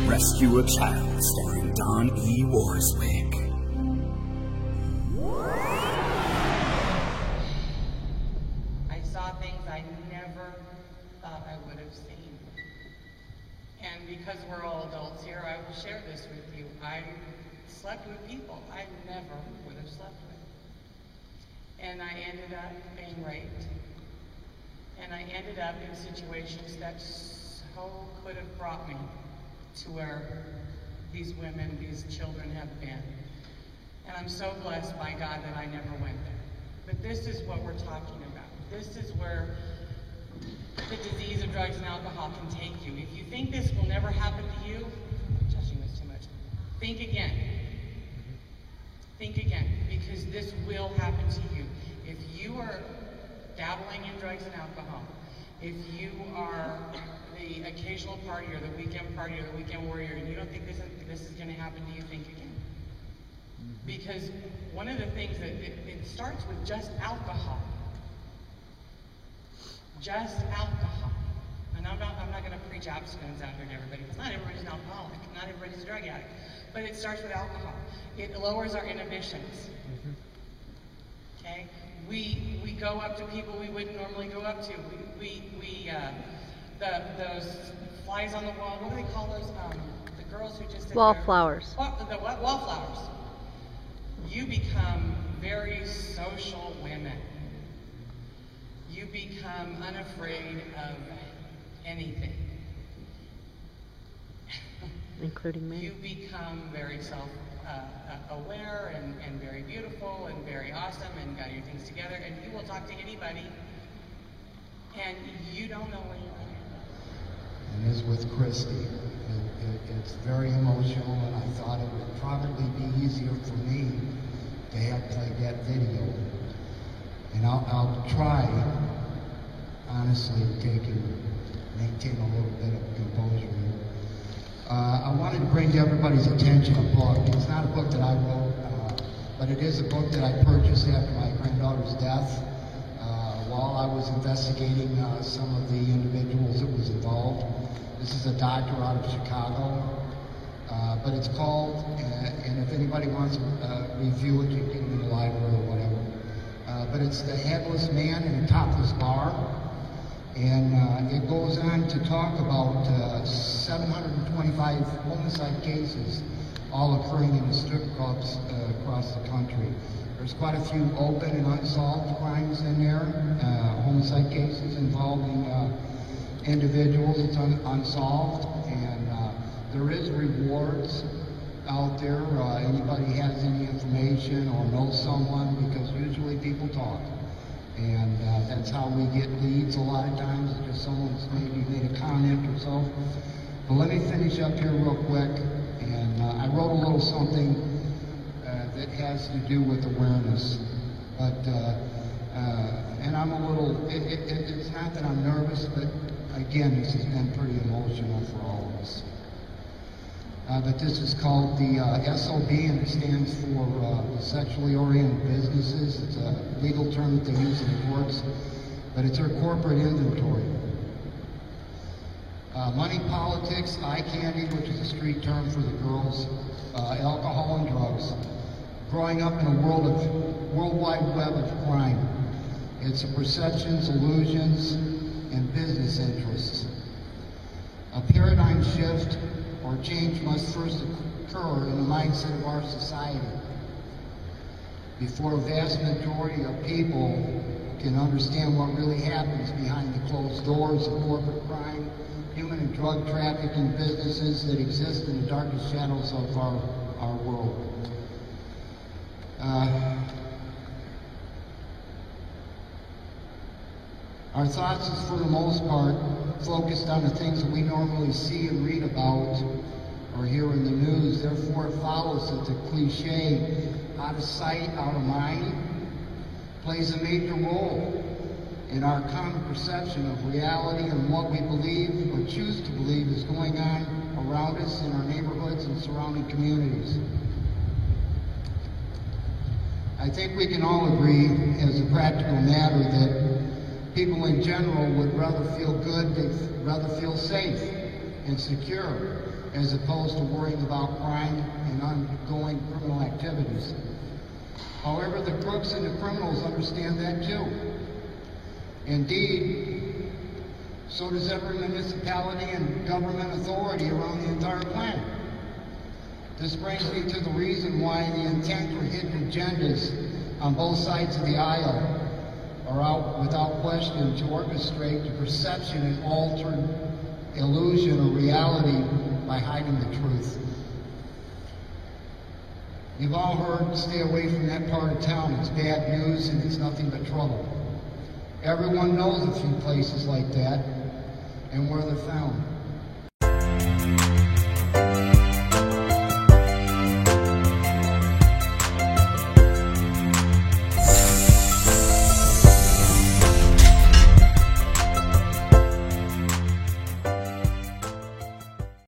Rescue a Child, starring Don E. Warswick. I saw things I never thought I would have seen. And because we're all adults here, I will share this with you. I slept with people I never would have slept with. And I ended up being raped. And I ended up in situations that so could have brought me to where these women, these children have been. And I'm so blessed by God that I never went there. But this is what we're talking about. This is where the disease of drugs and alcohol can take you. If you think this will never happen to you, I'm touching this too much, think again. Think again, because this will happen to you. If you are dabbling in drugs and alcohol, if you are the occasional partier, the weekend partier, the weekend warrior, and you don't think this is going to happen to you, think again. Because one of the things that it starts with just alcohol. Just alcohol. And I'm not going to preach abstinence out here to everybody, because not everybody's an alcoholic, not everybody's a drug addict. But it starts with alcohol. It lowers our inhibitions. Okay? We go up to people we wouldn't normally go up to. Those flies on the wall, what do they call those? The girls who just... Wallflowers. The what? Wallflowers. You become very social women. You become unafraid of anything. Including me. You become very self-aware and very beautiful and very awesome and got your things together, and you will talk to anybody, and you don't know where you are. And it's with Christy. It's very emotional, and I thought it would probably be easier for me to have played that video. And I'll try, honestly, to maintain a little bit of composure here. I wanted to bring to everybody's attention a book. It's not a book that I wrote, but it is a book that I purchased after my granddaughter's death. While I was investigating some of the individuals that was involved. This is a doctor out of Chicago, but it's called, and if anybody wants to review it, you can get it in the library or whatever. But it's The Headless Man in a Topless Bar, and it goes on to talk about 725 homicide cases all occurring in the strip clubs across the country. There's quite a few open and unsolved crimes in there, homicide cases involving individuals that's unsolved, and there is rewards out there. Anybody has any information or knows someone, because usually people talk, and that's how we get leads a lot of times. It's just someone's maybe made a comment or so. But let me finish up here real quick, and I wrote a little something that has to do with awareness, but and I'm a little, it's not that I'm nervous, but again, this has been pretty emotional for all of us. But this is called the SOB, and it stands for Sexually Oriented Businesses. It's a legal term that they use in the courts, but it's our corporate inventory. Money, politics, eye candy, which is a street term for the girls, alcohol and drugs. Growing up in a worldwide web of crime. It's the perceptions, illusions, and business interests. A paradigm shift or change must first occur in the mindset of our society before a vast majority of people can understand what really happens behind the closed doors of corporate crime, human and drug trafficking businesses that exist in the darkest shadows of our world. Our thoughts is, for the most part, focused on the things that we normally see and read about or hear in the news. Therefore, it follows that the cliche, out of sight, out of mind, plays a major role in our common perception of reality and what we believe or choose to believe is going on around us in our neighborhoods and surrounding communities. I think we can all agree, as a practical matter, that people in general would rather feel good, they'd rather feel safe and secure as opposed to worrying about crime and ongoing criminal activities. However, the crooks and the criminals understand that too. Indeed, so does every municipality and government authority around the entire planet. This brings me to the reason why the intent for hidden agendas on both sides of the aisle are out without question to orchestrate the perception and alter illusion or reality by hiding the truth. You've all heard, stay away from that part of town. It's bad news and it's nothing but trouble. Everyone knows a few places like that and where they're found.